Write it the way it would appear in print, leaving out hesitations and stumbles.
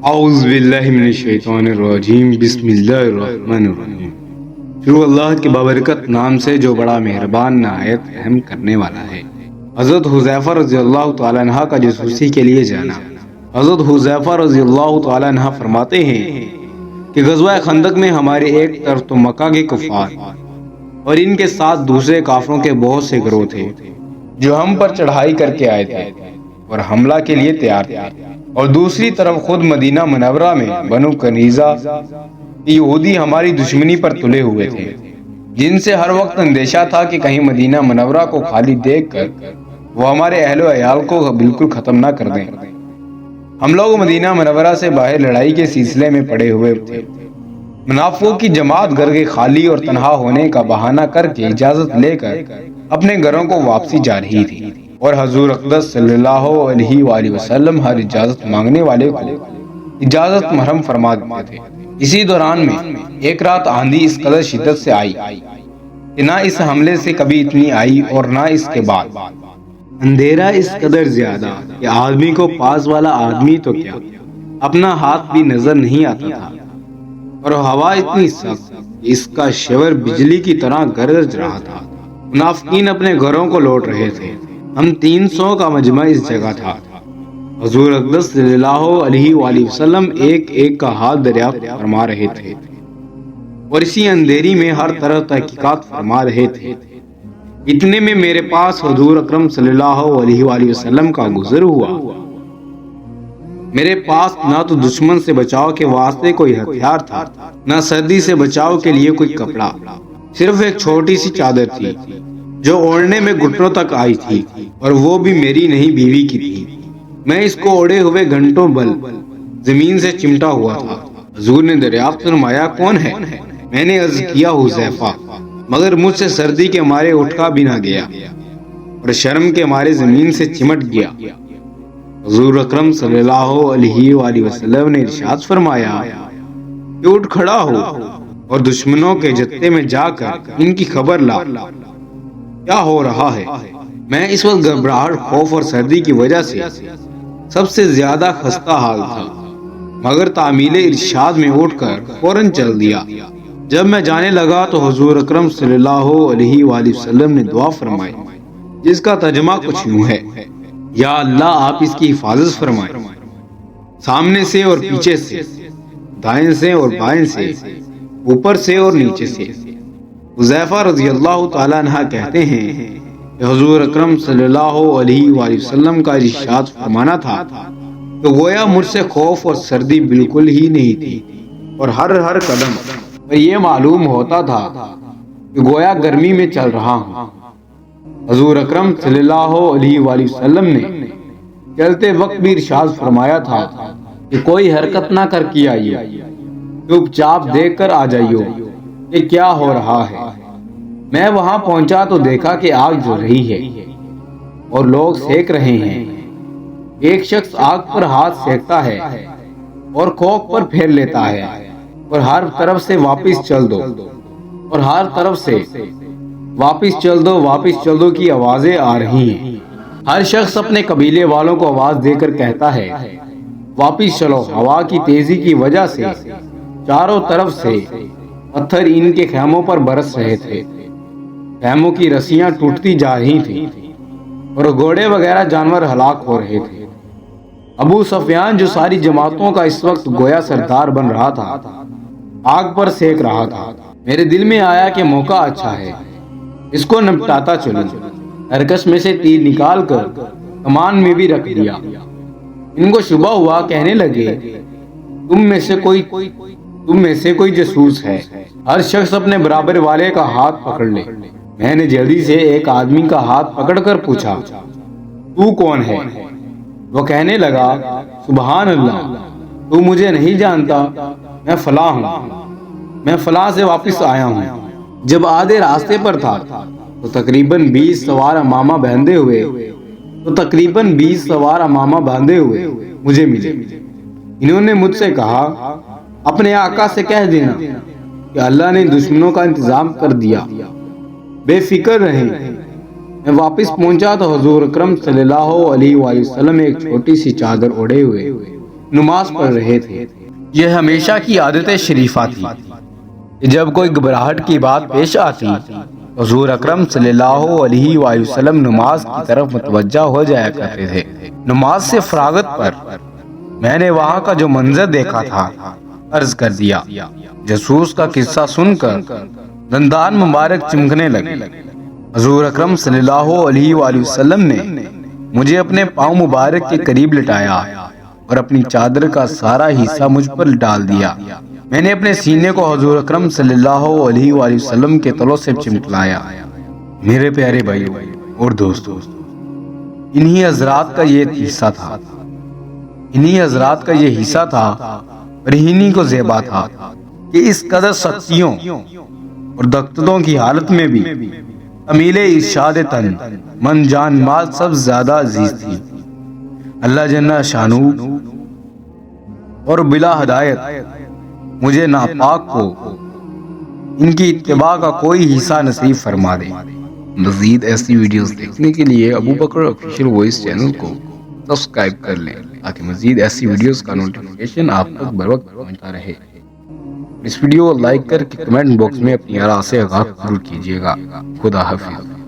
اعوذ باللہ من الشیطان الرجیم بسم اللہ الرحمن الرحیم۔ شروع اللہ کے بابرکت نام سے جو بڑا مہربان نہایت رحم کرنے والا ہے۔ حضرت حذیفہ رضی اللہ تعالیٰ عنہ کا جاسوسی کے لیے جانا۔ حضرت حذیفہ رضی اللہ تعالیٰ عنہ فرماتے ہیں کہ غزوہ خندق میں ہمارے ایک طرف تو مکہ کے کفار اور ان کے ساتھ دوسرے کافروں کے بہت سے گروہ تھے جو ہم پر چڑھائی کر کے آئے تھے اور حملہ کے لیے تیار تھے، اور دوسری طرف خود مدینہ منورہ میں بنو کنیزہ یہودی ہماری دشمنی پر تلے ہوئے تھے، جن سے ہر وقت اندیشہ تھا کہ کہیں مدینہ منورہ کو خالی دیکھ کر وہ ہمارے اہل و عیال کو بالکل ختم نہ کر دیں۔ ہم لوگ مدینہ منورہ سے باہر لڑائی کے سلسلے میں پڑے ہوئے تھے۔ منافقوں کی جماعت گھر کے خالی اور تنہا ہونے کا بہانہ کر کے اجازت لے کر اپنے گھروں کو واپسی جا رہی تھی، اور حضور اقدس صلی اللہ علیہ وآلہ وسلم ہر اجازت مانگنے والے کو اجازت محرم فرما دیتے تھے۔ اسی دوران میں ایک رات آندھی اس قدر شدت سے آئی کہ نہ اس حملے سے کبھی اتنی آئی اور نہ اس کے بعد۔ اندھیرا اس قدر زیادہ کہ آدمی کو پاس والا آدمی تو کیا اپنا ہاتھ بھی نظر نہیں آتا تھا، اور ہوا اتنی سخت کہ اس کا شور بجلی کی طرح گرج رہا تھا۔ منافقین اپنے گھروں کو لوٹ رہے تھے۔ ہم 300 کا مجمع اس جگہ تھا۔ حضور اقدس صلی اللہ علیہ وآلہ وسلم ایک ایک کا حال دریافت فرما رہے تھے، اور اسی اندھیری میں ہر طرح تحقیقات فرما رہے تھے۔ اتنے میں میرے پاس حضور اکرم صلی اللہ علیہ وآلہ وسلم کا گزر ہوا۔ میرے پاس نہ تو دشمن سے بچاؤ کے واسطے کوئی ہتھیار تھا، نہ سردی سے بچاؤ کے لیے کوئی کپڑا، صرف ایک چھوٹی سی چادر تھی جو اوڑھنے میں گھٹنوں تک آئی تھی، اور وہ بھی میری نہیں بیوی کی تھی۔ میں اس کو اوڑھے ہوئے گھنٹوں بل زمین سے چمٹا ہوا تھا۔ حضور نے دریافت فرمایا کون ہے؟ میں نے عرض کیا حذیفہ، مگر مجھ سے سردی کے مارے اٹھا بھی نہ گیا اور شرم کے مارے زمین سے چمٹ گیا۔ حضور اکرم صلی اللہ علیہ وآلہ وسلم نے ارشاد فرمایا کہ اٹھ کھڑا ہو اور دشمنوں کے جتے میں جا کر ان کی خبر لا، کیا ہو رہا ہے۔ میں اس وقت گھبراہٹ، خوف اور سردی کی وجہ سے سب سے زیادہ خستہ حال تھا، مگر تعمیل ارشاد میں اٹھ کر فوراً چل دیا۔ جب میں جانے لگا تو حضور اکرم صلی اللہ علیہ وآلہ وسلم نے دعا فرمائی، جس کا ترجمہ کچھ یوں ہے: یا اللہ آپ اس کی حفاظت فرمائیں، سامنے سے اور پیچھے سے، دائیں سے اور بائیں سے، اوپر سے اور نیچے سے۔ حذیفہ رضی اللہ تعالیٰ عنہ کہتے ہیں کہ حضور اکرم صلی اللہ علیہ وآلہ وسلم کا ارشاد فرمانا تھا کہ گویا مجھ سے خوف اور سردی بالکل ہی نہیں تھی، اور ہر قدم پر یہ معلوم ہوتا تھا کہ گویا گرمی میں چل رہا ہوں۔ حضور اکرم صلی اللہ علیہ وآلہ وسلم نے چلتے وقت بھی ارشاد فرمایا تھا کہ کوئی حرکت نہ کر کے آئیے، چپ چاپ دیکھ کر آ جائیے کہ کیا ہو رہا ہے۔ میں وہاں پہنچا تو دیکھا کہ آگ جل رہی ہے اور لوگ سینک رہے ہیں۔ ایک شخص آگ پر ہاتھ سینکتا ہے اور کوک پر پھیر لیتا ہے، اور ہر طرف سے واپس چل دو، اور ہر طرف سے واپس چل دو، واپس چل دو کی آوازیں آ رہی ہیں۔ ہر شخص اپنے قبیلے والوں کو آواز دے کر کہتا ہے واپس چلو۔ ہوا کی تیزی کی وجہ سے چاروں طرف سے پتھر ان کے خیموں پر برس رہے تھے، خیموں کی رسیاں ٹوٹتی جا رہی تھیں، اور گھوڑے وغیرہ جانور ہلاک ہو رہے تھے۔ ابو سفیان جو ساری جماعتوں کا اس وقت گویا سردار بن رہا تھا، آگ پر سینک رہا تھا۔ میرے دل میں آیا کہ موقع اچھا ہے، اس کو نپٹاتا چلوں۔ ارکش میں سے تیر نکال کر کمان میں بھی رکھ دیا۔ ان کو شبہ ہوا، کہنے لگے تم میں سے کوئی جاسوس ہے، ہر شخص اپنے برابر والے کا ہاتھ پکڑ لے۔ میں نے جلدی سے ایک آدمی کا ہاتھ پکڑ کر پوچھا تو کون ہے؟ وہ کہنے لگا سبحان اللہ، تو مجھے نہیں جانتا، میں فلاں ہوں، میں فلاں سے واپس آیا ہوں۔ جب آدھے راستے پر تھا تو تقریباً 20 سوار امامہ باندھے ہوئے مجھے ملے۔ انہوں نے مجھ سے کہا اپنے آقا سے کہہ دینا کہ اللہ نے دشمنوں کا انتظام کر دیا، بے فکر رہیں۔ میں واپس پہنچا تو حضور اکرم صلی اللہ علیہ وآلہ وسلم ایک چھوٹی سی چادر اوڑھے ہوئے نماز پڑھ رہے تھے۔ یہ ہمیشہ کی عادت شریفہ تھی کہ جب کوئی گھبراہٹ کی بات پیش آتی حضور اکرم صلی اللہ علیہ وآلہ وسلم نماز کی طرف متوجہ ہو جایا کرتے تھے۔ نماز سے فراغت پر میں نے وہاں کا جو منظر دیکھا تھا عرض کر دیا۔ جاسوس کا قصہ سن کر دندان مبارک چمکنے لگے۔ حضور اکرم صلی اللہ علیہ وآلہ وسلم نے مجھے اپنے پاؤں مبارک کے قریب لٹایا اور اپنی چادر کا سارا حصہ مجھ پر ڈال دیا۔ میں نے اپنے سینے کو حضور اکرم صلی اللہ علیہ وآلہ وسلم کے تلوں سے چمٹلایا۔ میرے پیارے بھائیوں اور دوستوں، انہی حضرات کا یہ حصہ تھا، انہی حضرات کا یہ حصہ تھا اور انہی کو زیبا تھا کہ اس قدر سختیوں اور دقتوں کی حالت میں بھی امیل ارشاد تن من جان مال سب زیادہ عزیز تھی۔ اللہ جل شانہ اور بلا ہدایت مجھے ناپاک کو ان کی اتباع کا کوئی حصہ نصیب فرما دے۔ مزید ایسی ویڈیوز دیکھنے کے لیے ابو بکر آفیشیل وائس چینل کو سبسکرائب کر لیں تاکہ مزید ایسی ویڈیوز کا نوٹیفیکیشن آپ تک بر وقت پہنچتا رہے۔ اس ویڈیو کو لائک کر کے کمنٹ باکس میں اپنی آراء سے آگاہ ضرور کیجیے گا۔ خدا حافظ۔